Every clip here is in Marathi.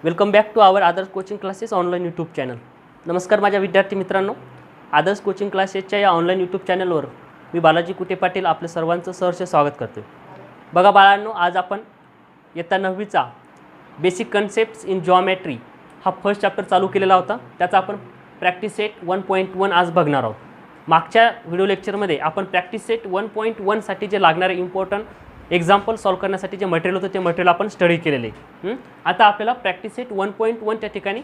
Welcome back to our Adarsh coaching classes online YouTube channel. नमस्कार माझ्या विद्यार्थी मित्रांनो. आदर्श कोचिंग क्लासेसच्या या ऑनलाईन यूट्यूब चॅनलवर मी बालाजी कुटे पाटील आपल्या सर्वांचं सहर्ष स्वागत करतो. बघा बाळांनो, आज आपण इयत्ता 9वीचा बेसिक कन्सेप्ट्स इन जॉमेट्री हा फर्स्ट चॅप्टर चालू केलेला होता. त्याचा आपण प्रॅक्टिस सेट 1.1 आज बघणार आहोत. मागच्या व्हिडिओ लेक्चरमध्ये आपण प्रॅक्टिस सेट 1.1 साठी जे लागणारे इम्पॉर्टंट एक्झाम्पल सॉल्व करण्यासाठी जे मटेरियल होतं ते मटेरियल आपण स्टडी केलेले. आता आपल्याला प्रॅक्टिस सेट 1.1 त्या ठिकाणी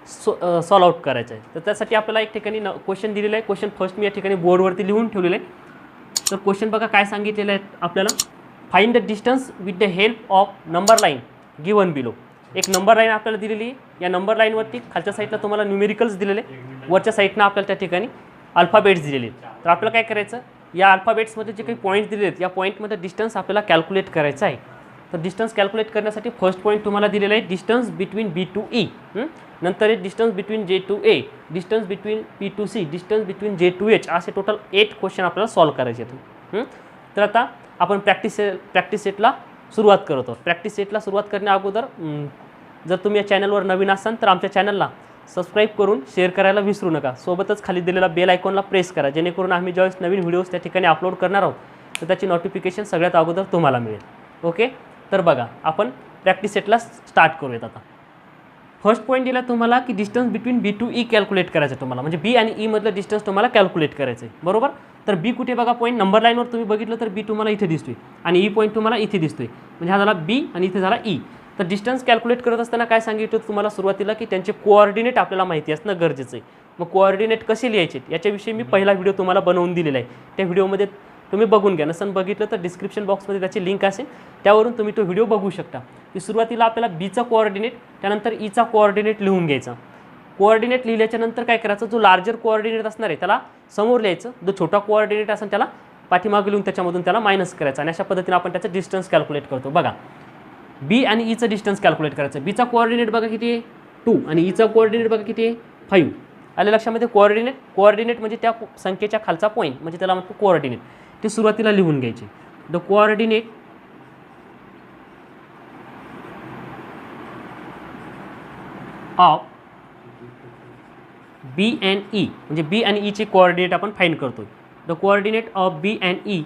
सॉल्व आउट करायचं आहे. तर त्यासाठी आपल्याला एक ठिकाणी क्वेश्चन दिलेला आहे. क्वेश्चन फर्स्ट मी या ठिकाणी बोर्डवरती लिहून ठेवलेलं आहे. तर क्वेश्चन बघा काय सांगितलेलं आहे आपल्याला. Find the distance with the help of number line given below. एक नंबर लाईन आपल्याला दिलेली आहे. या नंबर लाईनवरती खालच्या साईडला तुम्हाला न्यूमेरिकल्स दिलेले, वरच्या साईडनं आपल्याला त्या ठिकाणी अल्फाबेट्स दिलेले आहेत. तर आपल्याला काय करायचं, या अल्फाबेट्समध्ये जे काही पॉईंट्स दिलेले आहेत या पॉईंटमध्ये डिस्टन्स आपल्याला कॅल्क्युलेट करायचं आहे. तर डिस्टन्स कॅल्क्युलेट करण्यासाठी फर्स्ट पॉईंट तुम्हाला दिलेला आहे distance between B to E, नंतर distance between J to A, distance between P to C, distance between J to H, असे टोटल 8 क्वेश्चन आपल्याला सॉल्व करायचे आहेत. तर आता आपण प्रॅक्टिस सेटला सुरुवात करत आहोत. प्रॅक्टिस सेटला सुरुवात करण्या अगोदर जर तुम्ही या चॅनलवर नवीन असाल तर आमच्या चॅनलला सबस्क्राईब करून शेअर करायला विसरू नका. सोबतच खाली दिलेला बेल आयकॉनला प्रेस करा, जेणेकरून आम्ही ज्यावेळेस नवीन व्हिडिओज त्या ठिकाणी अपलोड करणार आहोत तर त्याची नोटिफिकेशन सगळ्यात अगोदर तुम्हाला मिळेल. ओके, तर बघा आपण प्रॅक्टिस सेटला स्टार्ट करूयात. आता फर्स्ट पॉईंट दिला तुम्हाला की distance between B to E calculate करायचं आहे तुम्हाला, म्हणजे बी आणि ई मधलं डिस्टन्स तुम्हाला कॅल्क्युलेट करायचं आहे. बरोबर. तर बी कुठे बघा, पॉईंट नंबर लाईनवर तुम्ही बघितलं तर बी तुम्हाला इथे दिसतोय आणि ई पॉईंट तुम्हाला इथे दिसतोय, म्हणजे हा झाला बी आणि इथे झाला ई. तर डिस्टन्स कॅल्क्युलेट करत असताना काय सांगितलं तुम्हाला सुरुवातीला की त्यांचे कोऑर्डिनेट आपल्याला माहिती असणं गरजेचं आहे. मग कोऑर्डिनेट कसे लिहायचे याच्याविषयी मी पहिला व्हिडिओ तुम्हाला बनवून दिलेला आहे. त्या व्हिडिओमध्ये तुम्ही बघून घ्या. नसन बघितलं तर डिस्क्रिप्शन बॉक्समध्ये त्याची लिंक असेल, त्यावरून तुम्ही तो व्हिडिओ बघू शकता. की सुरुवातीला आपल्याला बीचा कोऑर्डिनेट त्यानंतर ईचा कोऑर्डिनेट लिहून घ्यायचा. कोऑर्डिनेट लिहिल्याच्या नंतर काय करायचं, जो लार्जर कोऑर्डिनेट असणार आहे त्याला समोर लिहायचं, जो छोटा कोऑर्डिनेट असेल त्याला पाठीमागे लिहून त्याच्यामधून त्याला मायनस करायचं आणि अशा पद्धतीने आपण त्याचं डिस्टन्स कॅल्क्युलेट करतो. बघा बी आणि ईचं डिस्टन्स कॅल्क्युलेट करायचं. बीचा कोऑर्डिनेट बघा किती आहे 2 आणि ईचा कोऑर्डिनेट बघा किती आहे 5. आले लक्षामध्ये. कोऑर्डिनेट म्हणजे त्या संख्येच्या खालचा पॉईंट, म्हणजे त्याला म्हणतो कोऑर्डिनेट. ते सुरुवातीला लिहून घ्यायचे. The coordinate of B and E, म्हणजे बी आणि ईचे कोऑर्डिनेट आपण फाइंड करतोय. The coordinate of B and E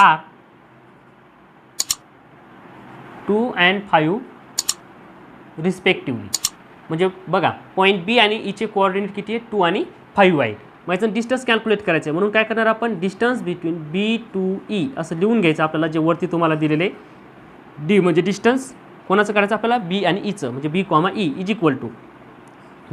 are 2 and 5 respectively. म्हणजे बघा पॉईंट बी आणि ईचे कोऑर्डिनेट किती आहे 2 आणि 5 आहे. मग याचं डिस्टन्स कॅल्क्युलेट करायचं आहे. म्हणून काय करणार आपण, distance between B to E असं लिहून घ्यायचं आपल्याला, जे वरती तुम्हाला दिलेले डी, म्हणजे डिस्टन्स कोणाचं करायचं आपल्याला, बी आणि ईचं, म्हणजे B comma E is equal to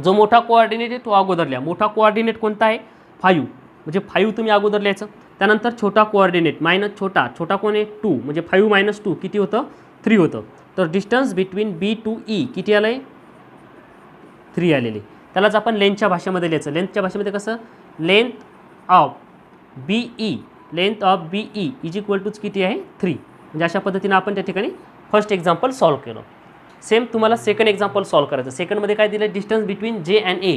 जो मोठा कोऑर्डिनेट आहे तो अगोदर लिहा. मोठा कोऑर्डिनेट कोणता आहे 5, म्हणजे 5 तुम्ही अगोदर लिहायचं. त्यानंतर छोटा कोऑर्डिनेट मायनस छोटा कोण आहे 2, म्हणजे 5 - 2 किती होतं 3 होतं. तर distance between B to E किती आलं आहे 3 आलेले. त्यालाच आपण लेंथच्या भाषेमध्ये लिहायचं. लेंथच्या भाषेमध्ये कसं, length of B E is equal टूच किती आहे 3. म्हणजे अशा पद्धतीने आपण त्या ठिकाणी फर्स्ट एक्झाम्पल सॉल्व केलं. सेम तुम्हाला सेकंड एक्झाम्पल सॉल्व करायचं. सेकंडमध्ये काय दिलं, distance between J and A.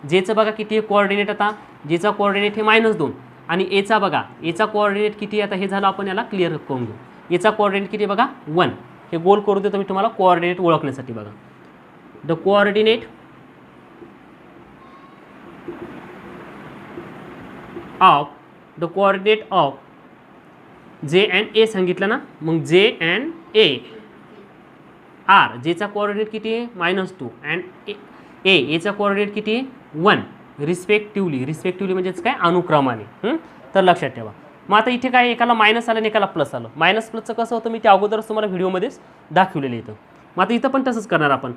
जेचं बघा किती आहे कोऑर्डिनेट, आता जेचा कोऑर्डिनेट हे -2 आणि एचा बघा, एचा कोऑर्डिनेट किती आहे, आता हे झालं आपण याला क्लिअर करून घेऊ. एचा कोऑर्डिनेट किती बघा 1. हे गोल करून देतो मी तुम्हाला कोऑर्डिनेट ओळखण्यासाठी. बघा द कोऑर्डिनेट ऑफ जे अँड ए सांगितलं ना, मग जे अँड ए आर. जेचा कोऑर्डिनेट किती आहे -2 अँड एचा कोऑर्डिनेट किती आहे 1 रिस्पेक्टिवली म्हणजेच काय अनुक्रमाने. तर लक्षात ठेवा. मग आता इथे काय, एकाला मायनस आलं आणि एकाला प्लस आलं. मायनस प्लसचं कसं होतं मी त्या अगोदरच तुम्हाला व्हिडिओमध्येच दाखवलेलं इथं. मग आता इथं पण तसंच करणार आपण.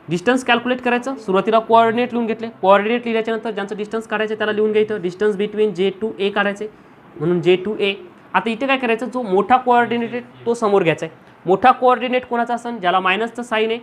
डिस्टन्स कॅल्क्युलेट करायचं. सुरुवातीला कोऑर्डिनेट लिहून घेतले. कोऑर्डिनेट लिहिल्याच्यानंतर ज्यांचं डिस्टन्स काढायचं त्याला लिहून घ्यायचं. डिस्टन्स बिटवीन जे टू ए काढायचे, म्हणून जे टू ए. आता इथे काय करायचं, जो मोठा कोऑर्डिनेट आहे तो समोर घ्यायचा आहे. मोठा कोऑर्डिनेट कोणाचा असेल, ज्याला मायनसचं साईन आहे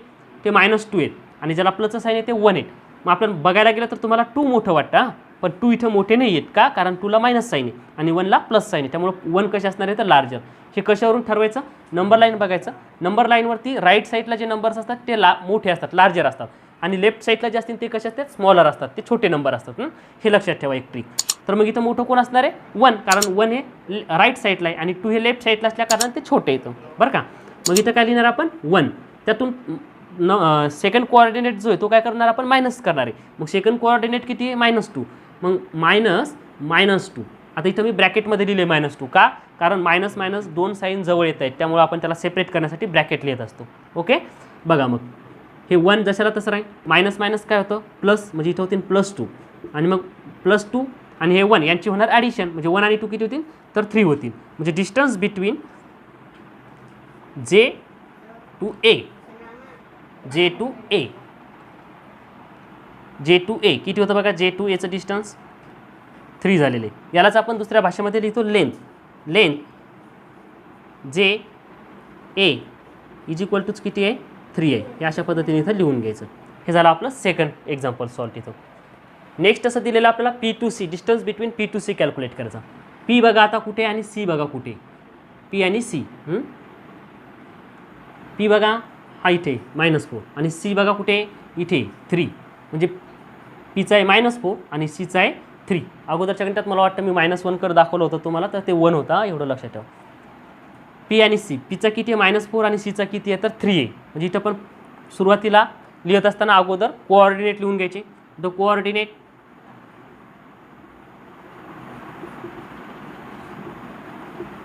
ते -2 आहेत आणि ज्याला प्लसचं साईन आहे ते 1 आहेत. मग आपण बघायला गेलं तर तुम्हाला 2 मोठं वाटतं, पण 2 इथं मोठे नाही आहेत का, कारण 2ला मायनस साईन आहे आणि 1ला प्लस साईन आहे. त्यामुळे 1 कसे असणार आहे तर लार्जर. हे कशावरून ठरवायचं, नंबर लाईन बघायचं. नंबर लाईनवरती राईट साईडला जे नंबर्स असतात ते मोठे असतात, लार्जर असतात, आणि लेफ्ट साईडला जे असतील ते कसे असतात स्मॉलर असतात, ते छोटे नंबर असतात. हे लक्षात ठेवा एक ट्रिक. तर मग इथं मोठं कोण असणार आहे 1, कारण 1 हे राईट साईडला आहे आणि 2 हे लेफ्ट साईडला असल्या कारण ते छोटे येतं. बरं का. मग इथं काय लिहिणार आपण 1. त्यातून सेकंड कोऑर्डिनेट जो आहे तो काय करणार आपण मायनस करणार आहे. मग सेकंड कोऑर्डिनेट किती आहे -2. मग -2. आता इथं मी ब्रॅकेटमध्ये लिहिले -2 का, कारण मायनस मायनस दोन साईन जवळ येत आहेत त्यामुळे आपण त्याला सेपरेट करण्यासाठी ब्रॅकेट लिहित असतो. ओके, बघा मग हे 1 जशाला तसं राहील. मायनस मायनस काय होतं प्लस, म्हणजे इथं होतील +2 आणि मग +2 आणि हे 1 यांची होणार ॲडिशन, म्हणजे 1 आणि 2 किती होतील तर 3 होतील. म्हणजे distance between J to A किती होतं बघा. J to Aचं डिस्टन्स 3 झालेले. यालाच आपण दुसऱ्या भाषेमध्ये लिहितो length J A is equal टूच किती आहे 3 आहे. हे अशा पद्धतीने इथं लिहून घ्यायचं. हे झालं आपलं सेकंड एक्झाम्पल सॉल्व इथं. नेक्स्ट असं दिलेलं आपल्याला P to C, distance between P to C calculate करायचा. P बघा आता कुठे आणि C बघा कुठे. P आणि C, P बघा हा इथे -4 आणि C बघा कुठे इथे 3, म्हणजे Pचा आहे -4 आणि Cचा आहे 3. अगोदरच्या गणितात मला वाटतं मी -1 कर दाखवलं होतं तुम्हाला, तर ते 1 होता, एवढं लक्षात ठेवा. P आणि C, Pचा किती आहे -4 आणि Cचा किती आहे तर 3 आहे. म्हणजे इथं पण सुरुवातीला लिहित असताना अगोदर कोऑर्डिनेट लिहून घ्यायचे. The coordinate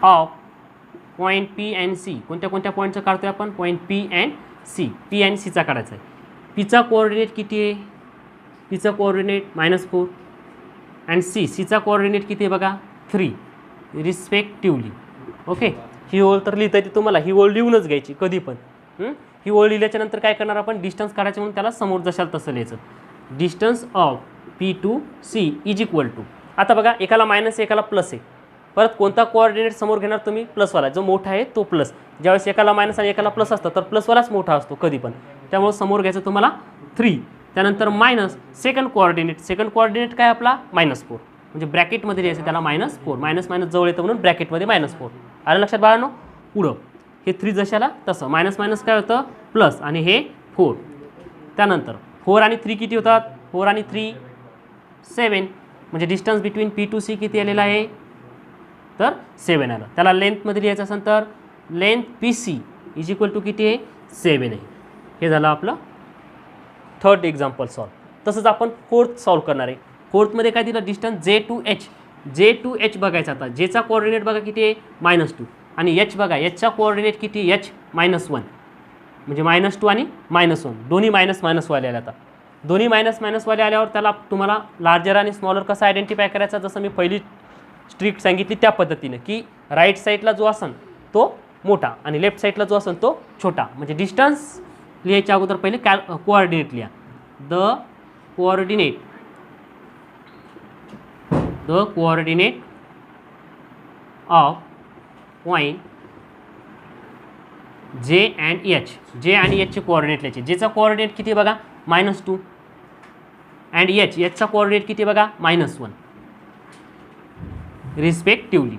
of point P and C, कोणत्या कोणत्या पॉईंटचं काढतोय आपण, point P and C. P आणि Cचा काढायचा आहे. Pचा कोऑर्डिनेट किती आहे, Pचा कोऑर्डिनेट -4 अँड Cचा कोऑर्डिनेट किती आहे बघा 3 रिस्पेक्टिवली. ओके, ही ओळ तर लिहिता येते तुम्हाला, ही ओळ लिहूनच घ्यायची कधी पण. ही ओळ लिहिल्याच्या नंतर काय करणार आपण, डिस्टन्स काढायचं म्हणून त्याला समोर जशाल तसं लिहायचं. Distance of P to C is equal to, आता बघा एकाला मायनस एकाला प्लस आहे. परत कोणता कोऑर्डिनेट समोर घेणार तुम्ही, प्लसवाला. जो मोठा आहे तो प्लस. ज्यावेळेस एकाला मायनस आणि एकाला प्लस असतं तर प्लसवालाच मोठा असतो कधी पण, त्यामुळे समोर घ्यायचं तुम्हाला 3. त्यानंतर मायनस सेकंड कोऑर्डिनेट काय आपला -4, म्हणजे ब्रॅकेटमध्ये लिहायचं त्याला -4. मायनस मायनस जवळ येतं म्हणून ब्रॅकेटमध्ये -4. आलं लक्षात बाळांनो. पुढं हे 3 जशाला तसं मायनस मायनस काय होतं प्लस आणि हे 4. त्यानंतर 4 आणि 3 किती होतात, 4 आणि 3 7, म्हणजे distance between P to C किती आलेला आहे तर 7 आलं. त्याला लेंथमध्ये लिहायचं असेल तर length PC is equal to किती आहे 7 आहे. हे झालं आपलं थर्ड एक्झाम्पल सॉल्व. तसंच आपण फोर्थ सॉल्व करणार आहे. फोर्थमध्ये काय दिलं, डिस्टन्स J to H बघायचा. आता Jचा कोऑर्डिनेट बघा किती आहे -2 आणि H बघा, Hचा कोऑर्डिनेट किती H -1, म्हणजे -2 आणि -1 दोन्ही मायनस वाले आले. आता दोन्ही मायनस वाले आल्यावर त्याला तुम्हाला लार्जर आणि स्मॉलर कसा आयडेंटिफाय करायचा, जसं मी पहिली स्ट्रिक्ट सांगितली त्या पद्धतीनं, की राईट साईडला जो असेल तो मोठा आणि लेफ्ट साईडला जो असेल तो छोटा. म्हणजे डिस्टन्स लिहायच्या अगोदर पहिले कोऑर्डिनेट लिहा. The coordinate of point J and H. J आणि Hचे कोऑर्डिनेट लिहायचे. Jचा कोऑर्डिनेट किती बघा -2 अँड Hचा कोऑर्डिनेट किती बघा -1 रिस्पेक्टिवली.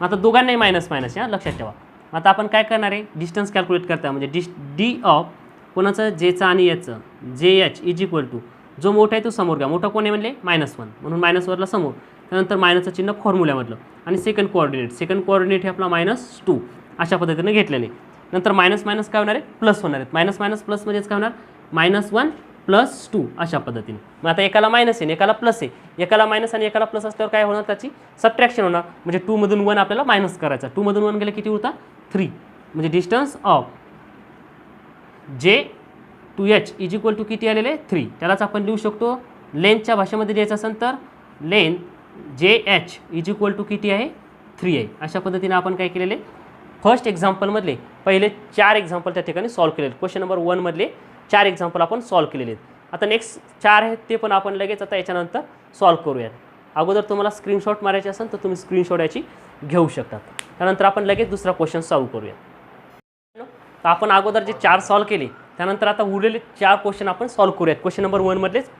आता दोघांनाही मायनस या लक्षात ठेवा. आता आपण काय करणार आहे, डिस्टन्स कॅल्क्युलेट करता, म्हणजे डी ऑफ कोणाचं Jचा आणि Hचं JH इज इक्वल टू, जो मोठा आहे तो समोर घ्या. मोठा कोण आहे म्हणले -1 म्हणून -1ला समोर. त्यानंतर मायनसचं चिन्ह फॉर्म्युल्यामधलं आणि सेकंड कोऑर्डिनेट हे आपला -2 अशा पद्धतीने घेतलेले. नंतर मायनस काय होणार आहे प्लस होणार आहेत. मायनस प्लस म्हणजेच काय होणार -1 + 2 अशा पद्धतीने. मग आता एकाला मायनस आहे एकाला प्लस आहे, एकाला मायनस आणि एकाला प्लस असल्यावर काय होणार, त्याची सबट्रॅक्शन होणार. म्हणजे 2 मधून 1 आपल्याला मायनस करायचा. 2 मधून 1 गेले किती होता 3. म्हणजे distance of J to H is equal to किती आलेले 3. त्यालाच आपण लिहू शकतो लेंथच्या भाषेमध्ये लिहायचं असेल तर length JH is equal to किती आहे 3 आहे. अशा पद्धतीने आपण काय केलेले फर्स्ट एक्झाम्पलमधले पहिले 4 एक्झाम्पल त्या ठिकाणी सॉल्व केलेले. क्वेश्चन नंबर 1 मधले 4 एक्झाम्पल आपण सॉल्व केलेले आहेत. आता नेक्स्ट 4 आहेत ते पण आपण लगेच आता याच्यानंतर सॉल्व करूयात. अगोदर तुम्हाला स्क्रीनशॉट मारायचे असेल तर तुम्ही स्क्रीनशॉट याची घेऊ शकता. त्यानंतर आपण लगेच दुसरा क्वेश्चन सॉल्व करूया. तर आपण अगोदर जे 4 सॉल्व केले त्यानंतर आता उरलेले 4 क्वेश्चन आपण सॉल्व करूयात. क्वेश्चन नंबर 1 मधलेच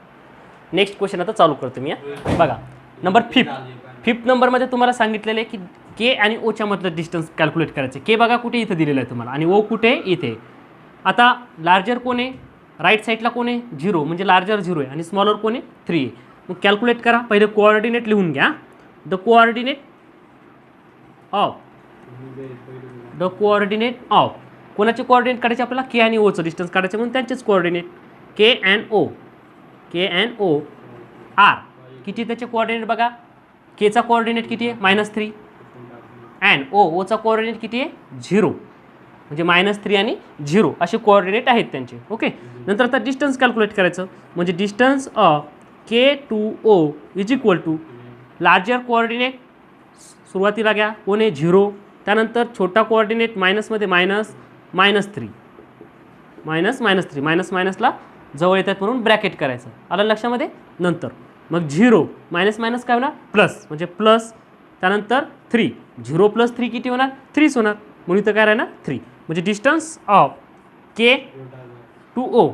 नेक्स्ट क्वेश्चन आता चालू करतो मी. बघा नंबर 5 नंबरमध्ये तुम्हाला सांगितलेलं आहे की के आणि ओच्या मधलं डिस्टन्स कॅल्क्युलेट करायचं. के बघा कुठे इथं दिलेलं आहे तुम्हाला आणि ओ कुठे इथे. आता लार्जर कोण आहे, राईट साईडला कोण आहे 0, म्हणजे लार्जर 0 आहे आणि स्मॉलर कोण आहे 3 आहे. मग कॅल्क्युलेट करा. पहिले कोऑर्डिनेट लिहून घ्या. द कोऑर्डिनेट ऑफ कोणाचे कोऑर्डिनेट काढायचे आपल्याला, के आणि ओचं डिस्टन्स काढायचं म्हणून त्यांचेच coordinate K and O are. किती त्याचे कोऑर्डिनेट बघा, केचा कोऑर्डिनेट किती आहे -3 अँड ओचा कोऑर्डिनेट किती आहे 0, म्हणजे -3 आणि 0 असे कोऑर्डिनेट आहेत त्यांचे. ओके, नंतर आता डिस्टन्स कॅल्क्युलेट करायचं, म्हणजे distance of K to O is equal to larger coordinate सुरुवातीला घ्या कोण आहे 0, त्यानंतर छोटा कोऑर्डिनेट मायनसमध्ये -3 मायनसला जवळ येतात म्हणून ब्रॅकेट करायचं, आलं लक्षामध्ये. नंतर मग 0 मायनस काय होणार प्लस, म्हणजे प्लस, त्यानंतर 3 0 + 3 किती होणार 3 होणार, म्हणून इथं काय राहणार 3. म्हणजे distance of K to O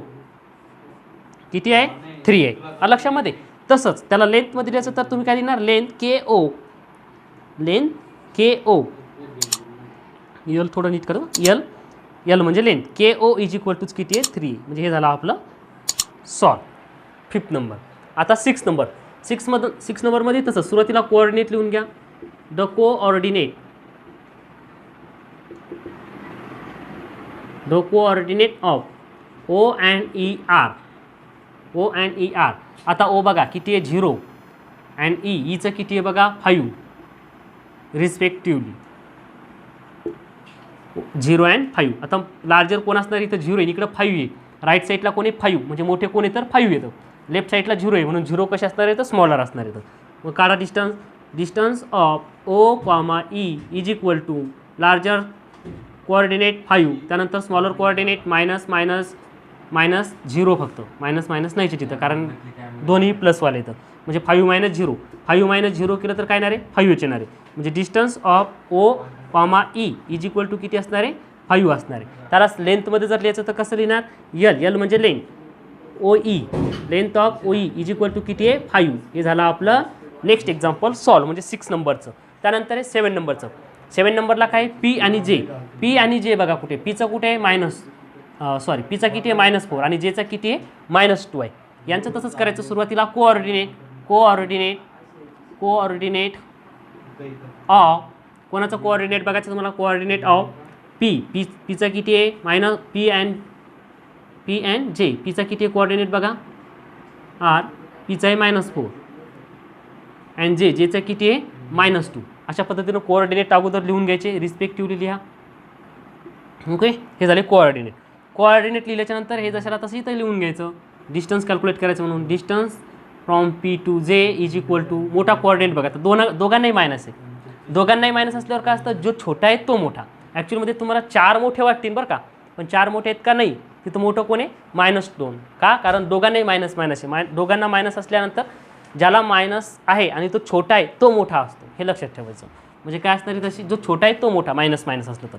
किती आहे 3 आहे, आलं लक्षामध्ये. तसंच त्याला लेंथमध्ये द्यायचं तर तुम्ही काय लिहिणार, लेंथ के ओ यल थोडं नीट करू, यल म्हणजे length K O is equal to किती आहे 3, म्हणजे हे झालं आपलं सॉल्व. 5th number. आता 6th नंबर. 6 नंबरमध्ये तसं सुरुवातीला कोऑर्डिनेट लिहून घ्या. The coordinate of O and E are. आता ओ बघा किती आहे 0 अँड ईचं किती आहे बघा 5 रिस्पेक्टिवली, 0 अँड 5. आता लार्जर कोण असणार, इथं 0 आहे, इकडं 5 आहे, राईट साईडला कोण आहे 5, म्हणजे मोठे कोण आहे तर 5 येतं, लेफ्ट साईडला 0 आहे म्हणून 0 कसे असणार आहे तर स्मॉलर असणार आहे. मग काढा distance of O comma E is equal to larger coordinate 5, त्यानंतर स्मॉलर कोऑर्डिनेट -0 फक्त मायनस नाहीचे तिथं, कारण दोन्ही प्लसवाले येतं, म्हणजे 5 - 0 केलं तर काय येणार आहे 5 येणार आहे. म्हणजे distance of O comma E is equal to किती असणार आहे 5 असणार आहे. त्याला लेंथमध्ये जर लिहायचं तर कसं लिहिणार, यल म्हणजे length, O E length of O E is equal to किती आहे 5. हे झालं आपलं नेक्स्ट एक्झाम्पल सॉल्व, म्हणजे 6 नंबरचं. त्यानंतर आहे 7 नंबरचं. 7 नंबरला काय पी आणि जे बघा कुठे, पीचं कुठे आहे पीचा किती आहे -4 आणि जेचा किती आहे -2 आहे. यांचं तसंच करायचं, सुरुवातीला कोऑर्डिनेट ऑफ कोणाचं कोऑर्डिनेट बघायचं तुम्हाला, कोऑर्डिनेट ऑफ पीचा किती आहे पी अँड जे, पीचा किती आहे कोऑर्डिनेट बघा आर, पीचा आहे -4 अँड जेचा किती आहे -2. अशा पद्धतीनं कोऑर्डिनेट अगोदर लिहून घ्यायचे, रिस्पेक्टिव्हली लिहा. ओके, हे झाले कोऑर्डिनेट लिहिल्याच्या नंतर हे जशाला तसं इथं लिहून घ्यायचं, डिस्टन्स कॅल्क्युलेट करायचं म्हणून distance from P to J is equal to मोठा कोऑर्डिनेट बघा, तर दोघांनाही मायनस आहे. दोघांनाही मायनस असल्यावर काय असतं, जो छोटा आहे तो मोठा. ॲक्च्युअलमध्ये तुम्हाला 4 मोठे वाटतील बरं का, पण 4 मोठे आहेत का नाही, तिथं मोठं कोण आहे -2. का, कारण दोघांनाही मायनस आहे. दोघांना मायनस असल्यानंतर ज्याला मायनस आहे आणि तो छोटा आहे तो मोठा असतो, हे लक्षात ठेवायचं. म्हणजे काय असणार आहे तशी, जो छोटा आहे तो मोठा मायनस असलं तर,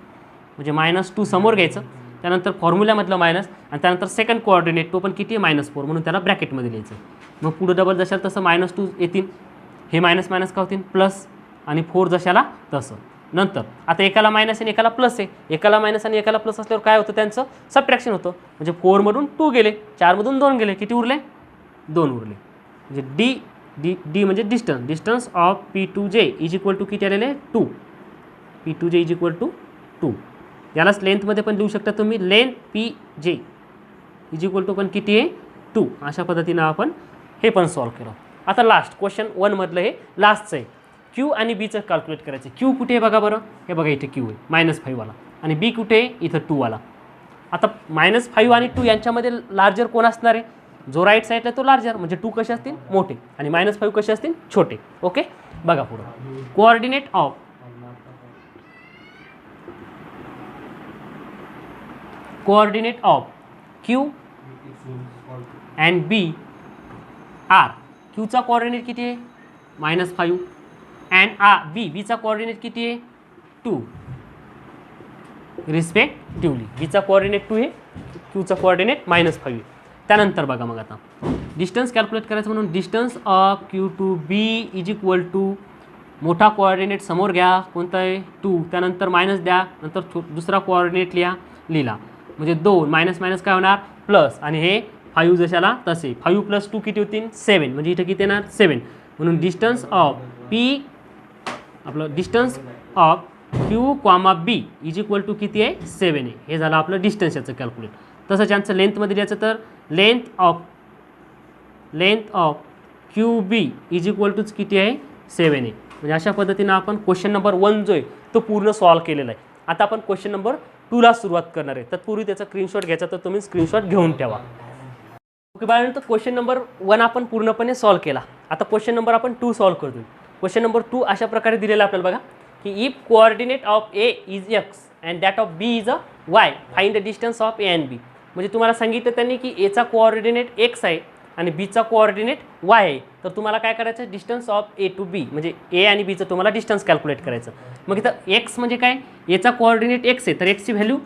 म्हणजे -2 समोर घ्यायचं, त्यानंतर फॉर्म्युल्यामधलं मायनस, आणि त्यानंतर सेकंड कोऑर्डिनेट तो पण किती आहे -4 म्हणून त्याला ब्रॅकेटमध्ये लिहायचं. मग पुढं डबल जशाला तसं -2 येतील, हे मायनस का होतील प्लस, आणि 4 जशाला तसं. नंतर आता एकाला मायनस आणि एकाला प्लस आहे, एकाला मायनस आणि एकाला प्लस असल्यावर काय होतं त्यांचं सबट्रॅक्शन होतं, म्हणजे 4 मधून 2 गेले, 4 मधून 2 गेले, किती उरले 2 उरले. म्हणजे डी म्हणजे distance of P to J is equal to किती आलेले 2, P to J is equal to 2. यालाच लेंथमध्ये पण लिहू शकता तुम्ही, length P J is equal to पण किती आहे 2. अशा पद्धतीनं आपण हे पण सॉल्व केलं. आता लास्ट क्वेश्चन 1 मधलं हे लास्टचं आहे, क्यू आणि बीचं कॅल्क्युलेट करायचं. क्यू कुठे आहे बघा बरं, हे बघा इथे क्यू आहे -5 वाला, आणि बी कुठे आहे इथं 2 वाला. आता -5 आणि 2 यांच्यामध्ये लार्जर कोण असणार आहे, जो राईट साईडला तो लार्जर, म्हणजे 2 कसे असतील मोठे आणि -5 कसे असतील छोटे. ओके, बघा पुढं coordinate of Q and B are. क्यूचा कोऑर्डिनेट किती आहे -5 अँड बीचा कोऑर्डिनेट किती आहे 2 रिस्पेक्टिवली. बीचा कोऑर्डिनेट 2 आहे, क्यूचा कोऑर्डिनेट -5. त्यानंतर बघा मग आता डिस्टन्स कॅल्क्युलेट करायचं म्हणून distance of Q to B is equal to मोठा कोऑर्डिनेट समोर घ्या, कोणता आहे 2, त्यानंतर मायनस द्या, नंतर दुसरा कोऑर्डिनेट लिहिला, म्हणजे 2 मायनस काय होणार प्लस, आणि हे 5 जशाला तसे 5 + 2 किती होतील 7, म्हणजे इथं किती येणार 7. म्हणून distance of Q comma B is equal to किती आहे 7 आहे. हे झालं आपलं डिस्टन्स याचं कॅल्क्युलेट. तसंच यांचं लेंथमध्ये द्यायचं तर length of Q B is equal टूच किती आहे 7 आहे. म्हणजे अशा पद्धतीनं आपण क्वेश्चन नंबर 1 जो आहे तो पूर्ण सॉल्व केलेला आहे. आता आपण क्वेश्चन नंबर 2ला सुरुवात करणार आहे. तत्पूर्वी त्याचा स्क्रीनशॉट घ्यायचा तर तुम्ही स्क्रीनशॉट घेऊन ठेवा. ओके बाळांनो, क्वेश्चन नंबर 1 आपण पूर्णपणे सॉल्व केला. आता क्वेश्चन नंबर आपण 2 सॉल्व करतो. क्वेश्चन नंबर 2 अशा प्रकारे दिलेला आपल्याला बघा की if coordinate of A is X and that of B is a Y find the distance of A and B. म्हणजे तुम्हाला सांगितलं त्यांनी की एचा कोऑर्डिनेट एक्स आहे आणि बीचा कोऑर्डिनेट वाय आहे. तर तुम्हाला काय करायचं डिस्टन्स ऑफ ए टू बी म्हणजे ए आणि बीचं तुम्हाला डिस्टन्स कॅल्क्युलेट करायचं. मग इथं एक्स म्हणजे काय, एचा कोऑर्डिनेट एक्स आहे तर एक्सची व्हॅल्यू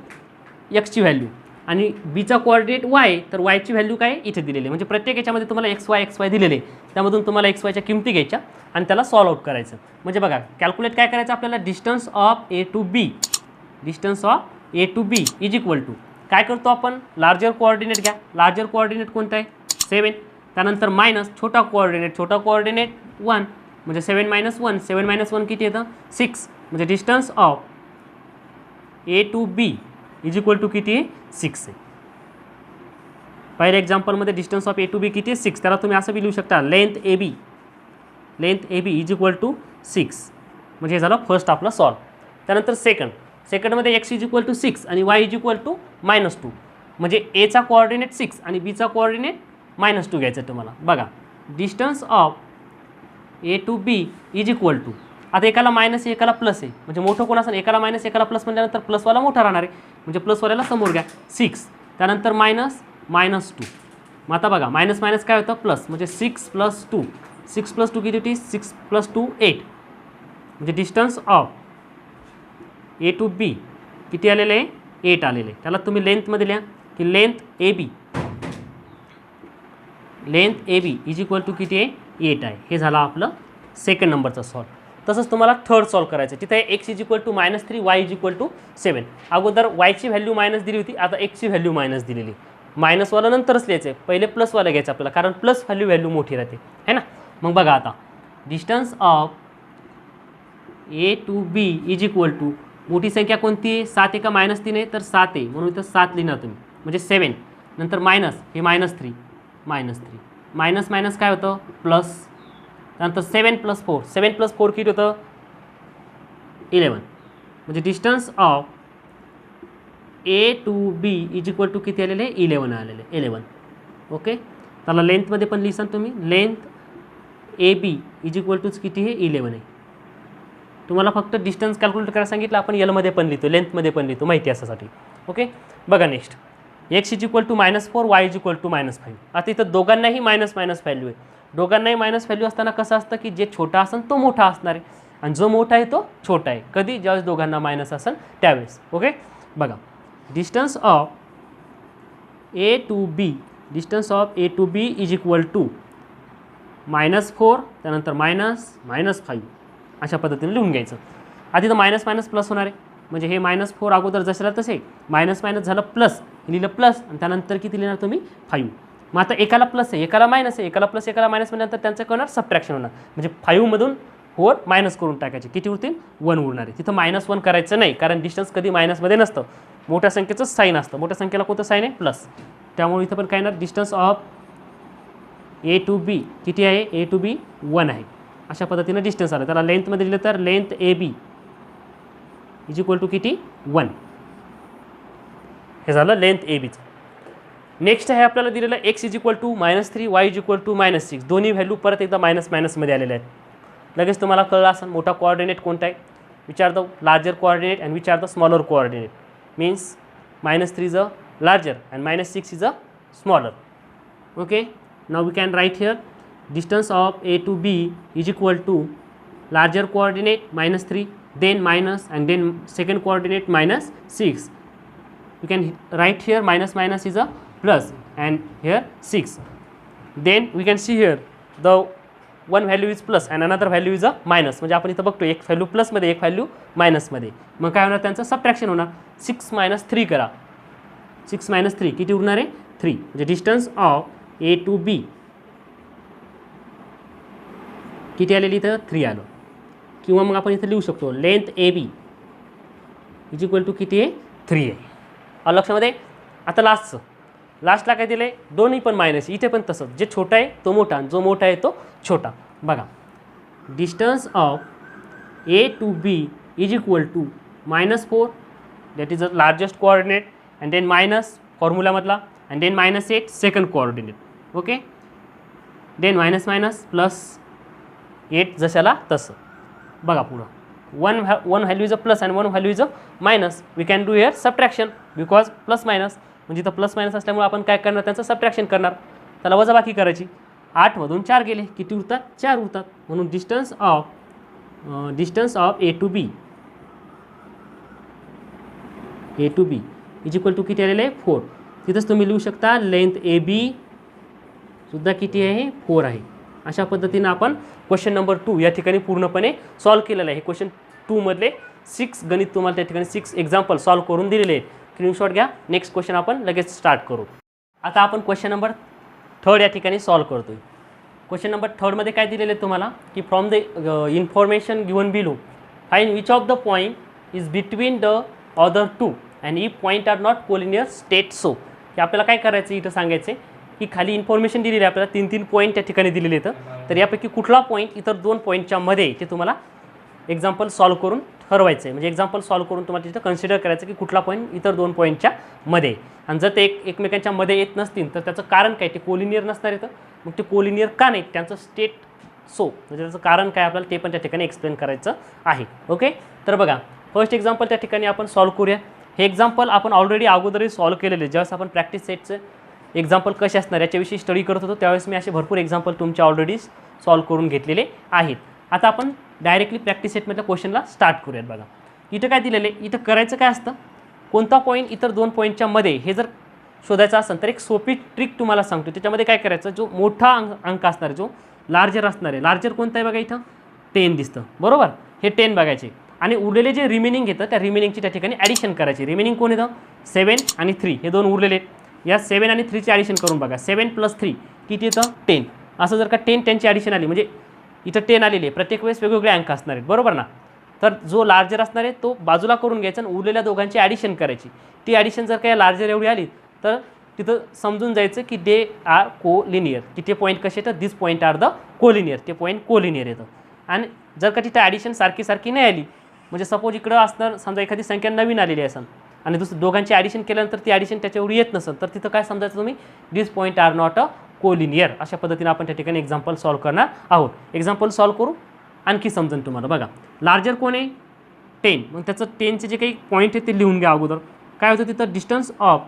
एक्सची व्हॅल्यू आणि बीचा कोऑर्डिनेट वाय तर वायची व्हॅल्यू काय इथे दिलेली आहे. म्हणजे प्रत्येक याच्यामध्ये तुम्हाला एक्स वाय दिलेले आहे. त्यामधून तुम्हाला एक्स वायच्या किमती घ्यायच्या आणि त्याला सॉल्व आउट करायचं. म्हणजे बघा कॅल्क्युलेट काय करायचं आपल्याला distance of A to B is equal to काय करतो आपण लार्जर कोऑर्डिनेट घ्या. लार्जर कोऑर्डिनेट कोणता आहे 7. त्यानंतर मायनस छोटा कोऑर्डिनेट 1 म्हणजे 7 - 1 किती येतं 6. म्हणजे distance of A to B is equal to किती आहे 6 आहे. पहिल्या एक्झाम्पलमध्ये distance of A to B किती आहे 6. त्याला तुम्ही असं बी लिहू शकता length A B is equal to 6. म्हणजे हे झालं फर्स्ट आपला सॉल्व. त्यानंतर सेकंडमध्ये एक्स इज इक्वल टू 6 आणि वाय इज इक्वल टू -2. म्हणजे एचा कोऑर्डिनेट 6 आणि बीचा कोऑर्डिनेट -2 घ्यायचं तुम्हाला. बघा distance of A to B is equal to आता एकाला मायनस आहे एकाला प्लस आहे. म्हणजे मोठं कोण असेल एकाला मायनस एकाला प्लस म्हटल्यानंतर प्लसवाला मोठा राहणार आहे. म्हणजे प्लसवाल्याला समोर घ्या 6. त्यानंतर -2. मग आता बघा मायनस काय होतं प्लस म्हणजे 6 + 2 किती होती 6 + 2 8. म्हणजे distance of A to B किती आलेलं आहे 8 आलेलं आहे. त्याला तुम्ही लेंथमध्ये लिहा की length A B is equal to किती आहे 8 आहे. हे झालं आपलं सेकंड नंबरचा सॉल्व. तसंच तुम्हाला थर्ड सॉल्व करायचं. तिथे X is equal to -3 Y is equal to 7. अगोदर वायची व्हॅल्यू मायनस दिली होती आता एक्सची व्हॅल्यू मायनस दिलेली. मायनसवाला नंतरच लिहायचं आहे पहिले प्लसवाला घ्यायचं आपल्याला कारण प्लस व्हॅल्यू मोठी राहते है ना. मग बघा आता distance of A to B is equal to मोठी संख्या कोणती आहे 7 आहे का -3 आहे तर 7 आहे म्हणून इथं 7 लिहिणार तुम्ही. म्हणजे 7 नंतर मायनस हे -3 मायनस काय होतं प्लस. त्यानंतर 7 + 4 किती होतं 11. म्हणजे distance of A to B is equal to किती आलेले 11 आलेले 11. ओके त्याला लेंथमध्ये पण लिहिसान तुम्ही length A B is equal टूच किती आहे 11 आहे. तुम्हाला फक्त डिस्टन्स कॅल्क्युलेट करायला सांगितलं आपण एलमध्ये पण लिहितो लेंथमध्ये पण लिहितो माहिती असासाठी. ओके बघा next X is equal to -4 Y is equal to -5. आता इथं दोघांनाही मायनस व्हॅल्यू आहे. दोघांनाही मायनस व्हॅल्यू असताना कसं असतं की जे छोटा असेल तो मोठा असणार आहे आणि जो मोठा आहे तो छोटा आहे. कधी ज्यावेळेस दोघांना मायनस असेल त्यावेळेस. ओके बघा distance of A to B is equal to -4 त्यानंतर -5 अशा पद्धतीने लिहून घ्यायचं. आधी तर मायनस प्लस होणार आहे म्हणजे हे -4 अगोदर जसं तसे मायनस झालं प्लस लिहिलं प्लस आणि त्यानंतर किती लिहिणार तुम्ही 5. मग आता एकाला प्लस आहे एकाला मायनस आहे एकाला प्लस एकाला मायनस म्हटल्यानंतर त्यांचं करणार सबट्रॅक्शन होणार. म्हणजे 5मधून 4 मायनस करून टाकायचे किती उरतील 1 उरणार आहे. तिथं -1 करायचं नाही कारण डिस्टन्स कधी मायनसमध्ये नसतं मोठ्या संख्येचं साईन असतं. मोठ्या संख्येला कोणतं साईन आहे प्लस. त्यामुळे इथं पण काय येणार distance of A to B किती आहे ए टू बी 1 आहे. अशा पद्धतीनं डिस्टन्स आलं. त्याला लेंथमध्ये दिलं तर length A B is equal to किती 1. हे झालं लेंथ ए बीचं. नेक्स्ट आहे आपल्याला दिलेलं X is equal to -3 Y is equal to -6. दोन्ही व्हॅल्यू परत एकदा मायनसमध्ये आलेले आहेत. लगेच तुम्हाला कळलं असेल मोठा कोऑर्डिनेट कोणता आहे विचार द लार्जर कोऑर्डिनेट अँड विचार the smaller coordinate. Means -3 is a larger and -6 is a smaller. Okay now we can write here distance of A to B is equal to larger coordinate -3 then minus and then second coordinate -6. You can write here minus is a plus and here 6. Then we can see here the one value is plus and another value is a minus. म्हणजे आपण इथं बघतो एक व्हॅल्यू प्लसमध्ये एक व्हॅल्यू मायनसमध्ये. मग काय होणार त्यांचं सबट्रॅक्शन होणार 6 - 3 करा 6 - 3 किती उरणार आहे 3. म्हणजे distance of A to B किती आलेली इथं 3 आलं. किंवा मग आपण इथं लिहू शकतो length A B is equal to किती आहे 3 आहे. लक्षामध्ये. आता लास्टला काय दिलं आहे, दोन्ही पण मायनस. इथे पण तसंच, जे छोटा आहे तो मोठा आणि जो मोठा आहे तो छोटा. बघा distance of A to B is equal to -4 that is the largest coordinate and then minus फॉर्म्युलामधला and then -8 second coordinate. Okay. Then minus -8 जशाला तसं. बघा पुढं one value is a plus and one value is a minus. We can do here subtraction because plus minus म्हणजे इथं प्लस मायनस असल्यामुळे आपण काय करणार, त्यांचं सबट्रॅक्शन करणार. त्याला वजाबाकी करायची. 8 मधून 4 गेले, किती उरतात, 4 उरतात. म्हणून distance of A to B is equal to किती आलेलं आहे 4. तिथंच तुम्ही लिहू शकता लेंथ ए बी सुद्धा किती आहे 4 आहे. अशा पद्धतीनं आपण क्वेश्चन नंबर 2 या ठिकाणी पूर्णपणे सॉल्व केलेलं आहे. क्वेश्चन 2 मधले 6 गणित तुम्हाला त्या ठिकाणी 6 एक्झाम्पल सॉल्व करून दिलेले आहेत. स्क्रीनशॉट घ्या. नेक्स्ट क्वेश्चन आपण लगेच स्टार्ट करू. आता आपण क्वेश्चन नंबर 3 या ठिकाणी सॉल्व करतोय. क्वेश्चन नंबर 3 मध्ये काय दिलेलं आहे तुम्हाला की from the information given below find which of the point is between the other two and if point are not collinear state so. की आपल्याला काय करायचं इथं सांगायचं की खाली इन्फॉर्मेशन दिलेली आहे आपल्याला 3 पॉईंट त्या ठिकाणी दिलेले आहेत. तर यापैकी कुठला पॉईंट इतर 2 पॉईंटच्या मध्ये ते तुम्हाला एक्झाम्पल सॉल्व करून ठरवायचं आहे. म्हणजे एक्झाम्पल सॉल्व करून तुम्हाला तिथं कन्सिडर करायचं की कुठला पॉईंट इतर 2 पॉईंटच्या मध्ये. आणि जर ते एकमेकांच्या मध्ये येत नसतील तर त्याचं कारण काय, ते कोलिनियर नसणार येतं. मग ते कोलिनियर का नाही, त्यांचं स्टेट सो म्हणजे त्याचं कारण काय आपल्याला ते पण त्या ठिकाणी एक्सप्लेन करायचं आहे. ओके. तर बघा फर्स्ट एक्झाम्पल त्या ठिकाणी आपण सॉल्व करूया. हे एक्झाम्पल आपण ऑलरेडी अगोदरही सॉल्व केलेले. ज्यावेळेस आपण प्रॅक्टिस सेटचं एक्झाम्पल कसे असणार याच्याविषयी स्टडी करत होतो त्यावेळेस मी असे भरपूर एक्झाम्पल तुमच्या ऑलरेडी सॉल्व करून घेतलेले आहेत. आता आपण डायरेक्टली प्रॅक्टिस सेटमधल्या क्वेश्चनला स्टार्ट करूयात. बघा इथं काय दिलेलं आहे, इथं करायचं काय असतं, कोणता पॉईंट इतर 2 पॉईंटच्या मध्ये हे जर शोधायचं असेल तर एक सोपी ट्रिक तुम्हाला सांगतो. त्याच्यामध्ये काय करायचं, जो मोठा अंक असणार आहे, जो लार्जर असणार आहे, लार्जर कोणता आहे बघा इथं 10 दिसतं बरोबर. हे 10 बघायचे आणि उरलेले जे रिमेनिंग येतं त्या रिमेनिंगची त्या ठिकाणी ॲडिशन करायची. रिमेनिंग कोण येतं 7 आणि 3 हे 2 उरलेले आहेत. या 7 आणि 3चे ॲडिशन करून बघा. 7 + 3 किती येतं 10. असं जर का 10ची ॲडिशन आली म्हणजे इथं 10 आलेली आहे, प्रत्येक वेळेस वेगवेगळे अंक असणार आहेत बरोबर ना. तर जो लार्जर असणार आहे तो बाजूला करून घ्यायचा आणि उरलेल्या दोघांची ॲडिशन करायची. ती ॲडिशन जर काही लार्जर एवढी आली तर तिथं समजून जायचं की दे आर कोलिनियर. की ते पॉईंट कसे येतं, दिस पॉईंट आर द कोलिनियर, ते पॉईंट कोलिनियर येतं. आणि जर का तिथं ॲडिशन सारखी नाही आली म्हणजे सपोज इकडं असणार समजा एखादी संख्या नवीन आलेली असेल आणि दोघांची ॲडिशन केल्यानंतर ती ॲडिशन त्याच्यावर येत नसेल तर तिथं काय समजायचं तुम्ही, this point are not a collinear. अशा पद्धतीने आपण त्या ठिकाणी एक्झाम्पल सॉल्व करणार आहोत. एक्झाम्पल सॉल्व करू आणखी समजून तुम्हाला. बघा लार्जर कोण आहे 10. मग त्याचं 10चे जे काही पॉईंट आहे ते लिहून घ्या अगोदर. काय होतं तिथं distance of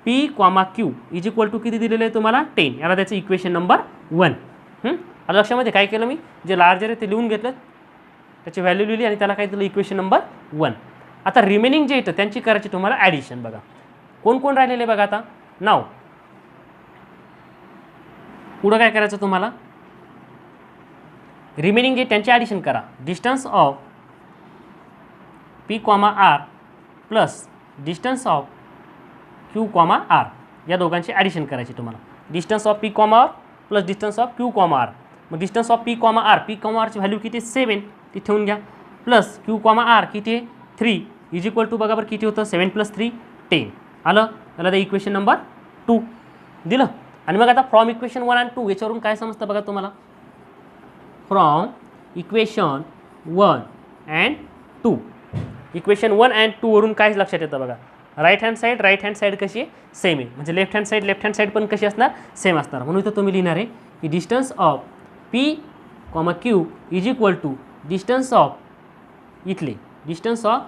P, Q is equal to किती दिलेलं आहे तुम्हाला 10. याला त्याचं इक्वेशन नंबर 1. आता लक्षामध्ये काय केलं मी, जे लार्जर आहे ते लिहून घेतलं, त्याची व्हॅल्यू लिहिली आणि त्याला काय दिलं इक्वेशन नंबर 1. आता रिमेनिंग जे येतं त्यांची करायची तुम्हाला ॲडिशन. बघा कोण कोण राहिलेले बघा. आता नाव पुढं काय करायचं तुम्हाला, रिमेनिंग जे त्यांची ॲडिशन करा. Distance of P, R plus distance of Q, R या दोघांची ॲडिशन करायची तुम्हाला. Distance of P, R plus distance of Q, R. मग डिस्टन्स ऑफ P, Rची व्हॅल्यू किती 7 ती ठेवून घ्या. प्लस Q, R किती आहे 3 इज इक्वल टू बघा बरं किती होतं 7 + 3 10 आलं. त्याला ते इक्वेशन नंबर 2 दिलं. आणि मग आता फ्रॉम इक्वेशन 1 आणि 2 याच्यावरून काय समजतं बघा तुम्हाला, from equation 1 and 2. Equation 1 and 2 वरून काय लक्षात येतं बघा, राईट हँड साईड कशी आहे सेम आहे, म्हणजे लेफ्ट हँड साईड पण कशी असणार सेम असणार. म्हणून इथं तुम्ही लिहिणार आहे की distance of P, Q is equal to distance of इथले distance of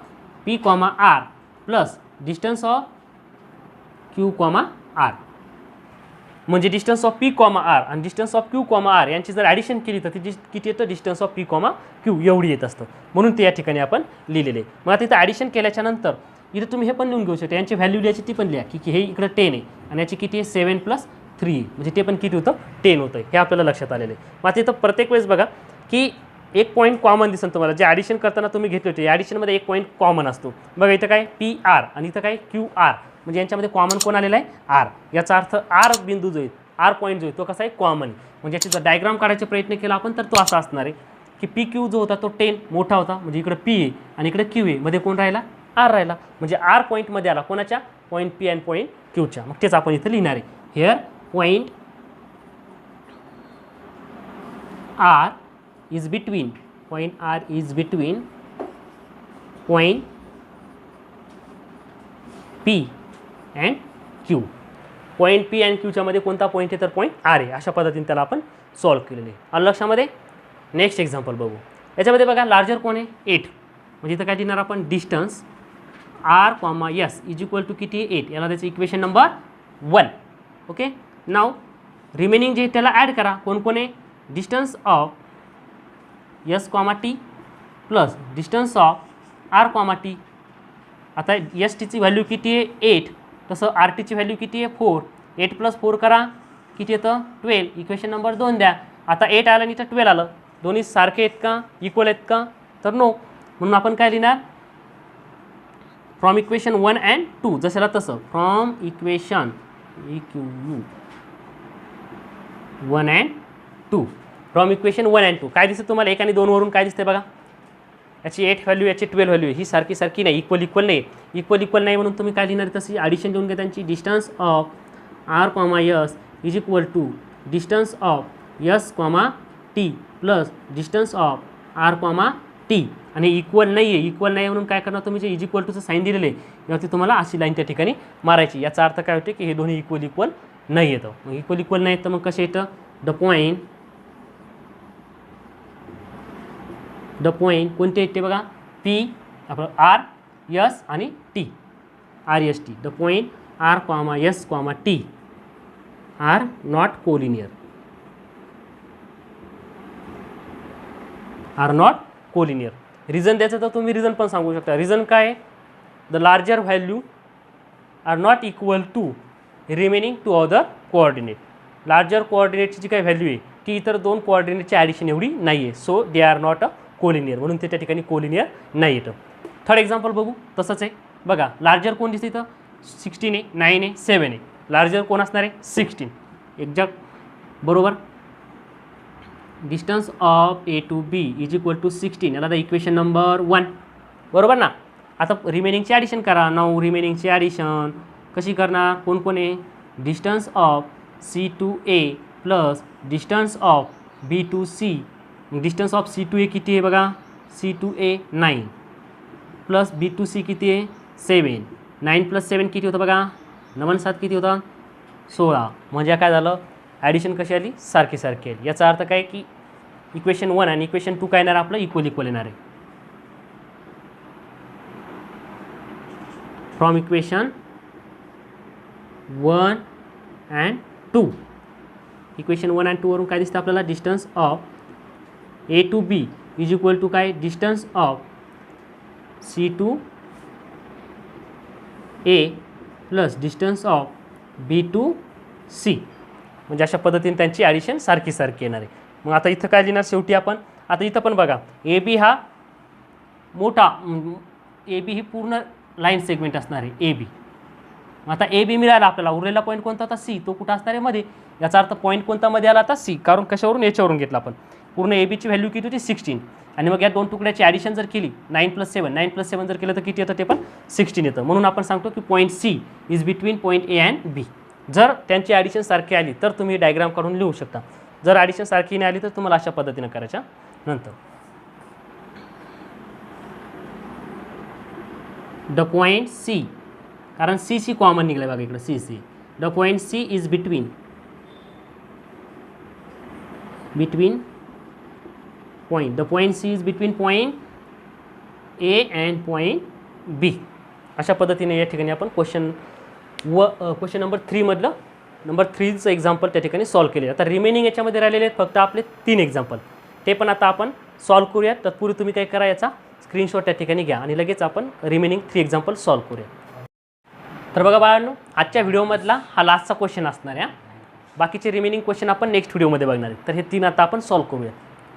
P, R plus distance of Q, R. म्हणजे डिस्टन्स ऑफ P, R आणि डिस्टन्स ऑफ Q, R यांची जर ॲडिशन केली तर ती किती येतं डिस्टन्स ऑफ P, Q एवढी येत असतं. म्हणून ते या ठिकाणी आपण लिहिलेले. मग आता इथं ॲडिशन केल्याच्या नंतर इथं तुम्ही हे पण लिहून घेऊ शकता, यांची व्हॅल्यू लिहायची ती पण लिहा की हे इकडं 10 आहे आणि याची किती आहे 7 + 3 म्हणजे ते पण किती होतं 10 होतं. हे आपल्याला लक्षात आलेलं आहे. मग आता इथं प्रत्येक वेळेस बघा की एक पॉईंट कॉमन दिसेल तुम्हाला, जे ॲडिशन करताना तुम्ही घेतले होते ॲडिशनमध्ये एक पॉईंट कॉमन असतो बघा. इथं काय P, R आणि इथं काय Q, R म्हणजे यांच्यामध्ये कॉमन कोण आलेला आहे R. याचा अर्थ R बिंदू जो आहे R पॉईंट जो आहे तो कसा आहे कॉमन. म्हणजे याची जर डायग्राम काढायचा प्रयत्न केला आपण तर तो असा असणार आहे की PQ जो होता तो 10 मोठा होता म्हणजे इकडे P आहे आणि इकडे Q आहे, मध्ये कोण राहिला आर राहिला, म्हणजे आर पॉईंटमध्ये आला कोणाच्या, पॉईंट पी अँड पॉईंट क्यूच्या. मग तेच आपण इथं लिहिणार आहे. Here point R is between, point R is between point P and Q. Point P and क्यूच्या मध्ये कोणता पॉईंट आहे, तर पॉईंट आर आहे. अशा पद्धतीने त्याला आपण सॉल्व्ह केलेले आहे. आलं लक्षामध्ये. नेक्स्ट एक्झाम्पल बघू. याच्यामध्ये बघा लार्जर कोण आहे, 8. म्हणजे इथं काय देणार आपण, distance R comma S is equal to किती आहे, 8. याला त्याचं equation number 1. Okay. Now remaining जे त्याला ॲड करा. कोण कोण आहे, distance of S comma T plus distance of R comma T. आता एस टीची व्हॅल्यू किती आहे, 8. तसं आर टीची व्हॅल्यू किती आहे, 4. 8 + 4 करा, किती येतं, 12. इक्वेशन नंबर 2 द्या. आता 8 आलं आणि इथं 12 आलं, दोन्ही सारखे आहेत का, इक्वल आहेत का, तर नो. म्हणून आपण काय लिहिणार, फ्रॉम इक्वेशन 1 अँड 2, जसं तसं from equation EQU 1 and 2. From equation 1 and 2 काय दिसतं तुम्हाला, 1 आणि 2 वरून काय दिसते बघा, याची 8 व्हॅल्यू याची 12 व्हॅल्यू, ही सारखी सारखी नाही, इक्वल नाही. इक्वल नाही म्हणून तुम्ही काय लिहिणार, तशी ॲडिशन देऊन घ्या त्यांची. Distance of R comma S is equal to distance of S comma T plus distance of R comma T. आणि इक्वल नाही आहे म्हणून काय करणार तुम्ही, जे इज इक्वल टूचं साईन दिलेलं आहे यावरती तुम्हाला अशी लाईन त्या ठिकाणी मारायची. याचा अर्थ काय होते की हे दोन्ही इक्वल नाही येतं. मग इक्वल नाही तर मग कसे येतं, द पॉईंट कोणते येते बघा, पी आपलं आर एस आणि T, R S T. The point R comma S comma T are not collinear, are not collinear. Reason द्यायचं तर तुम्ही रिझन पण सांगू शकता. रिझन काय आहे, the larger value are not equal to remaining two other coordinate. Larger कोऑर्डिनेटची जी काही व्हॅल्यू आहे ती इतर 2 कोऑर्डिनेटच्या ॲडिशन एवढी नाही आहे. So they are not a collinear, म्हणून ते त्या ठिकाणी कोलिनियर नाही येतं. थर्ड एक्झाम्पल बघू. तसंच आहे बघा, लार्जर कोण दिसतं इथं, 16 आहे, 9 आहे, 7 आहे. लार्जर कोण असणार आहे, 16. एक्झॅक्ट बरोबर. Distance of A to B is equal to 16. याला इक्वेशन नंबर 1 बरोबर ना. आता रिमेनिंगची ॲडिशन करा. नाऊ रिमेनिंगची ॲडिशन कशी करणार, कोण कोण आहे, distance of C to A plus distance of B to C. Distance of C to A किती आहे बघा, C to A 9 plus B to C किती आहे 7. 9 + 7 किती होतं बघा, 9 × 7 किती होतं, 16. म्हणजे काय झालं, ॲडिशन कशी आली, सारखी आली. याचा अर्थ काय की इक्वेशन 1 आणि इक्वेशन 2 काय येणार आपलं, इक्वल येणार आहे. From equation 1 and 2, equation 1 and 2 वरून काय दिसतं आपल्याला, distance of A to B is equal to काय, distance of C to A plus distance of B to C. म्हणजे अशा पद्धतीने त्यांची ॲडिशन सारखी येणार आहे. मग आता इथं काय लिहिणार शेवटी आपण, आता इथं पण बघा ए बी हा मोठा, ए बी ही पूर्ण लाईन सेगमेंट असणार आहे ए बी. आता ए बी मिळाला आपल्याला, उरलेला पॉईंट कोणता होता, सी. तो कुठं असणार आहे, मध्ये. याचा अर्थ पॉईंट कोणता मध्ये आला, आता सी. कारण कशावरून, याच्यावरून घेतला आपण. पूर्ण ए बीची व्हॅल्यू किती होती, 16. आणि मग या 2 तुकड्याची ॲडिशन जर केली, 9 + 7 जर केलं तर किती येतं, ते पण 16 येतं. म्हणून आपण सांगतो की point C is between point A and B. जर त्यांची ॲडिशन सारखी आली तर तुम्ही डायग्राम काढून लिहू शकता. जर ॲडिशन सारखी नाही आली तर तुम्हाला अशा पद्धतीनं करायच्या. नंतर द पॉईंट सी, कारण सी सी कॉमन निघलं बघा इकडं, C. The point C is between point, the point C is between point A and point B. अशा पद्धतीने या ठिकाणी आपण क्वेश्चन नंबर 3 मधलं नंबर 3चं एक्झाम्पल त्या ठिकाणी सॉल्व्ह केले. आता रिमेनिंग याच्यामध्ये राहिलेले आहेत फक्त आपले 3 एक्झाम्पल, ते पण आता आपण सॉल्व्ह करूया. तत्पूर्वी तुम्ही काय करा, याचा स्क्रीनशॉट त्या ठिकाणी घ्या आणि लगेच आपण रिमेनिंग 3 एक्झाम्पल सॉल्व्ह करूया. तर बघा बाळांनो, आजच्या व्हिडिओमधला हा लास्टचा क्वेश्चन असणार आहे. बाकीचे रिमेनिंग क्वेश्चन आपण नेक्स्ट व्हिडिओमध्ये बघणार आहे. तर हे 3 आता आपण सॉल्व्ह करूया.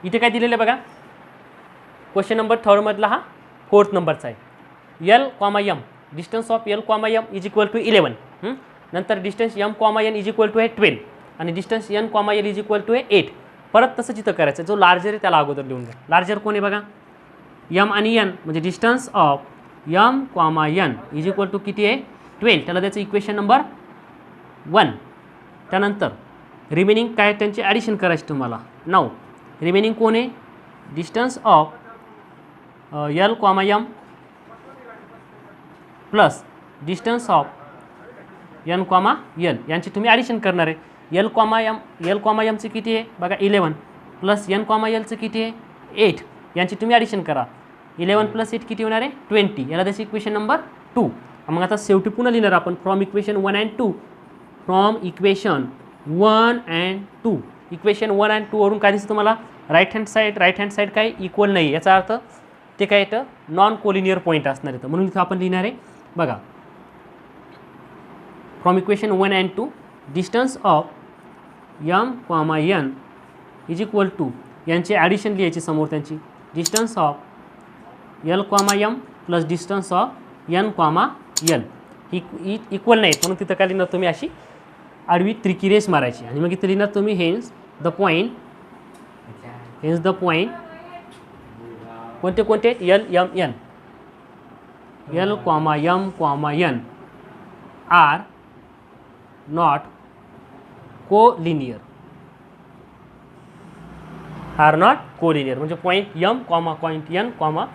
इथे काय दिलेलं आहे बघा, क्वेश्चन नंबर 3 मधला हा 4th नंबरचा आहे. L comma M, distance of L comma M is equal to 11. नंतर distance M comma N is equal to आहे 12 आणि distance N comma L is equal to आहे 8. परत तसंच इथं करायचं, जो लार्जर आहे त्याला अगोदर लिहून घ्या. लार्जर कोण आहे बघा, एम आणि एन, म्हणजे distance of M comma N is equal to किती आहे 12, त्याला त्याचं इक्वेशन नंबर 1. त्यानंतर रिमेनिंग काय त्यांची ॲडिशन करायची तुम्हाला. नाव रिमेनिंग कोण आहे distance of L comma M plus distance of N comma L यांची तुम्ही ॲडिशन करणार आहे. यल कॉमा यमचं किती आहे बघा 11 प्लस यन कॉमा यलचं किती आहे 8, यांची तुम्ही ॲडिशन करा. 11 प्लस 8 किती होणार आहे 20, याला त्याची इक्वेशन नंबर 2. मग आता शेवटी पुन्हा लिहिणार आपण from equation 1 and 2. From equation 1 and 2, equation 1 and 2 वरून काय दिसतं तुम्हाला राईट हँड साईड काय इक्वल नाही, याचा अर्थ ते काय येतं नॉन कोलिनियर पॉईंट असणार येतं. म्हणून इथं आपण लिहिणार आहे बघा from equation 1 and 2 distance of M comma N is equal to यांची ॲडिशन लिहायची समोर त्यांची distance of L comma M plus distance of N comma L equal नाहीत, म्हणून तिथं काय लिहिणार तुम्ही अशी आडवी त्रिकी रेष मारायची. आणि मग इथं लिहिणार तुम्ही हेन्स द पॉईंट कोणते L M N L comma M comma N are not collinear म्हणजे point M comma point N comma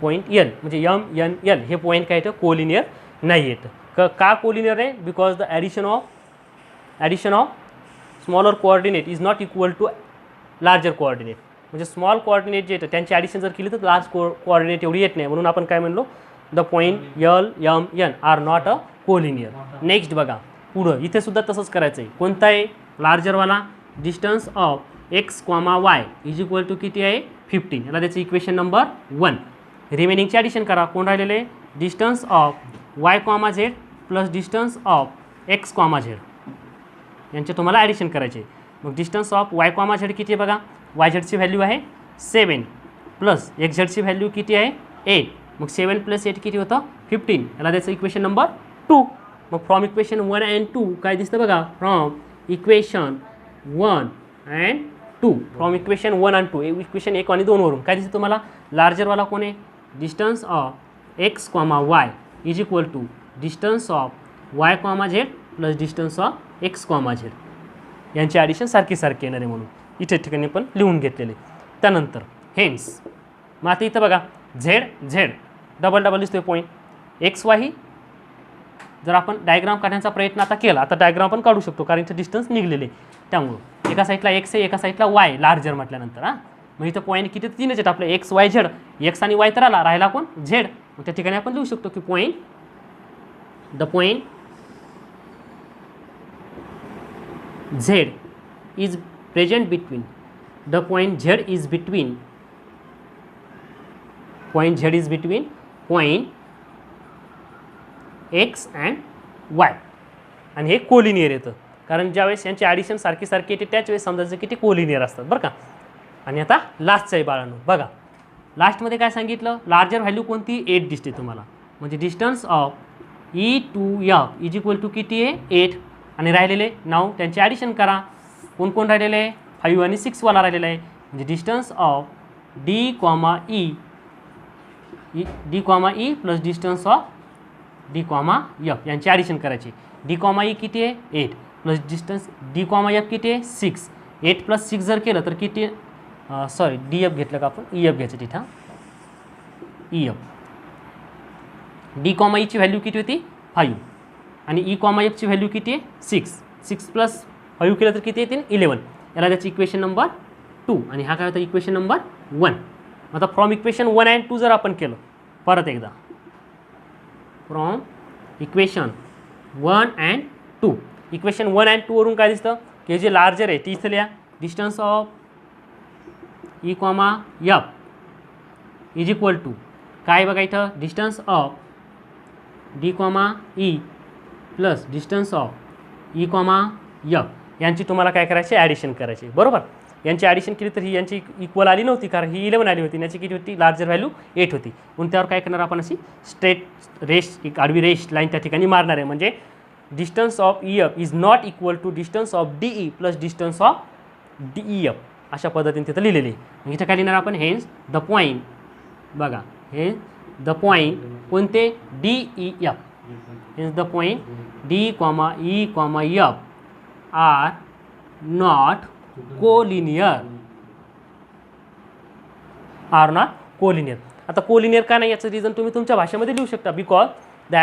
point L म्हणजे यम यन यल हे पॉईंट काय येतं कोलिनियर नाही येतं. का कोलिनियर आहे because the addition of smaller coordinate is not equal to larger coordinate. म्हणजे स्मॉल कोऑर्डिनेट जे येतं त्यांची ॲडिशन जर केली तर लार्ज कोऑर्डिनेट एवढी येत नाही, म्हणून आपण काय म्हणलो the point L M N are not a collinear. Next बघा पुढं इथे सुद्धा तसंच करायचं आहे. कोणता आहे लार्जरवाला distance of X comma Y is equal to किती आहे 15, याला त्याचं इक्वेशन नंबर 1. रिमेनिंगचे ॲडिशन करा. कोण राहिलेले distance of Y comma Z plus distance of X comma Z यांचे तुम्हाला ॲडिशन करायचे. मग distance of Y comma Z किती आहे बघा वाय झेडची व्हॅल्यू आहे 7 प्लस एक्स झेडची व्हॅल्यू किती आहे 8. मग 7 प्लस 8 किती होतं 15, याला त्याचं इक्वेशन नंबर 2. मग फ्रॉम इक्वेशन 1 अँड 2 काय दिसतं बघा from equation 1 and 2 from equation 1 and 2 equation 1 आणि 2 वरून काय दिसतं तुम्हाला लार्जरवाला कोण आहे distance of X comma Y is equal to distance of Y comma Z plus distance of X comma Z यांची ॲडिशन सारखी येणार आहे, म्हणून इथे ठिकाणी पण लिहून घेतलेले. त्यानंतर हेन्स मग आता इथं बघा झेड डबल दिसतोय पॉईंट एक्स वाय. जर आपण डायग्राम काढण्याचा प्रयत्न आता केला आता डायग्राम पण काढू शकतो कारण इथं डिस्टन्स निघलेले, त्यामुळं एका साईडला एक्स आहे एका साईडला वाय लार्जर म्हटल्यानंतर मग इथं पॉईंट किती 3च आहेत आपले एक्स वाय झेड. एक्स आणि वाय तर राहिला कोण झेड. मग त्या ठिकाणी आपण लिहू शकतो की the point Z is present between point Z is between point x and Y. आणि हे कोलिनियर येतं कारण ज्यावेळेस यांची ॲडिशन सारखी येते त्याच वेळेस समजायचं की ते कोलिनियर असतात बरं का. आणि आता लास्टचं आहे बाळांनो बघा लास्टमध्ये काय सांगितलं लार्जर व्हॅल्यू कोणती 8 दिसते तुम्हाला. म्हणजे distance of E to F is equal to किती आहे 8. आणि राहिलेले नाव त्यांचे ॲडिशन करा. कोण राहिलेले आहे 5 आणि 6 वाला राहिलेला आहे. म्हणजे distance of D comma E plus distance of D comma F यांची ॲडिशन करायची. डी कॉमा ई किती आहे 8 plus distance D comma F किती आहे 6. 8 प्लस 6 जर केलं तर किती सॉरी डी एफ घेतलं का आपण ई एफ घ्यायचं तिथं ई एफ. डी कॉमा ईची व्हॅल्यू किती होती 5 आणि ई कॉमा एफची व्हॅल्यू किती आहे 6 प्लस 5 केलं तर किती येतील 11. याला त्याची इक्वेशन नंबर 2 आणि हा काय होता इक्वेशन नंबर 1. आता फ्रॉम इक्वेशन 1 अँड 2 जर आपण केलं परत एकदा from equation 1 and 2 equation 1 and 2 वरून काय दिसतं की हे जे लार्जर आहे ते इथं लिहा distance of E comma F is equal to काय बघा इथं distance of D comma E plus distance of E comma F यांची तुम्हाला काय करायची ॲडिशन करायची बरोबर. यांची ॲडिशन केली तर ही यांची इक्वल आली नव्हती कारण ही 11 आली होती. याची किती होती लार्जर व्हॅल्यू 8 होती. म्हणून त्यावर काय करणार आपण अशी स्ट्रेट रेश एक आडवी रेश लाईन त्या ठिकाणी मारणार आहे. म्हणजे distance of E F is not equal to distance of D E plus distance of D E F अशा पद्धतीने तिथं लिहिलेले. इथं काय लिहिणार आपण हेन्स द पॉईंट बघा हे द पॉईंट कोणते D E F is the point D comma E comma F are not collinear are not collinear. आता कोलिनियर का नाही याचं रिझन तुम्ही तुमच्या भाषेमध्ये लिहू शकता. Because the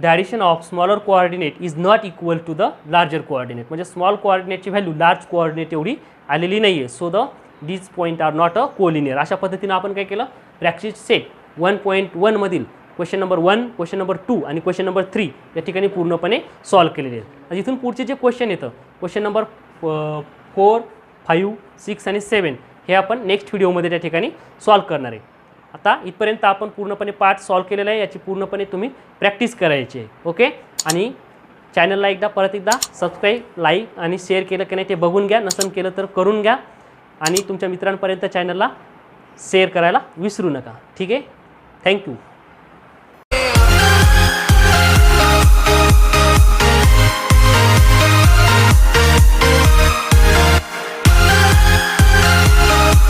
addition of smaller coordinate is not equal to the larger coordinate. म्हणजे स्मॉल कोऑर्डिनेटची व्हॅल्यू लार्ज कोऑर्डिनेट एवढी आलेली नाही आहे. So the these point are not a collinear. अशा पद्धतीनं आपण काय केलं, प्रॅक्टिस सेट 1.1 मधील क्वेश्चन नंबर 1, क्वेश्चन नंबर 2 आणि क्वेश्चन नंबर 3 या ठिकाणी पूर्णपणे सॉल्व्ह केलेले आहेत. इथून पुढचे जे क्वेश्चन येतं क्वेश्चन नंबर 4, 5, 6 आणि 7 हे आपण नेक्स्ट व्हिडिओमध्ये त्या ठिकाणी सॉल्व्ह करणार आहे. आता इथपर्यंत आपण पूर्णपणे पार्ट सॉल्व्ह केलेला आहे. याची पूर्णपणे तुम्ही प्रॅक्टिस करायची आहे. ओके. आणि चॅनलला परत एकदा सबस्क्राईब, लाईक आणि शेअर केलं की नाही ते बघून घ्या. नसन केलं तर करून घ्या. आणि तुमच्या मित्रांपर्यंत चॅनलला शेअर करायला विसरू नका. ठीक आहे. थँक्यू.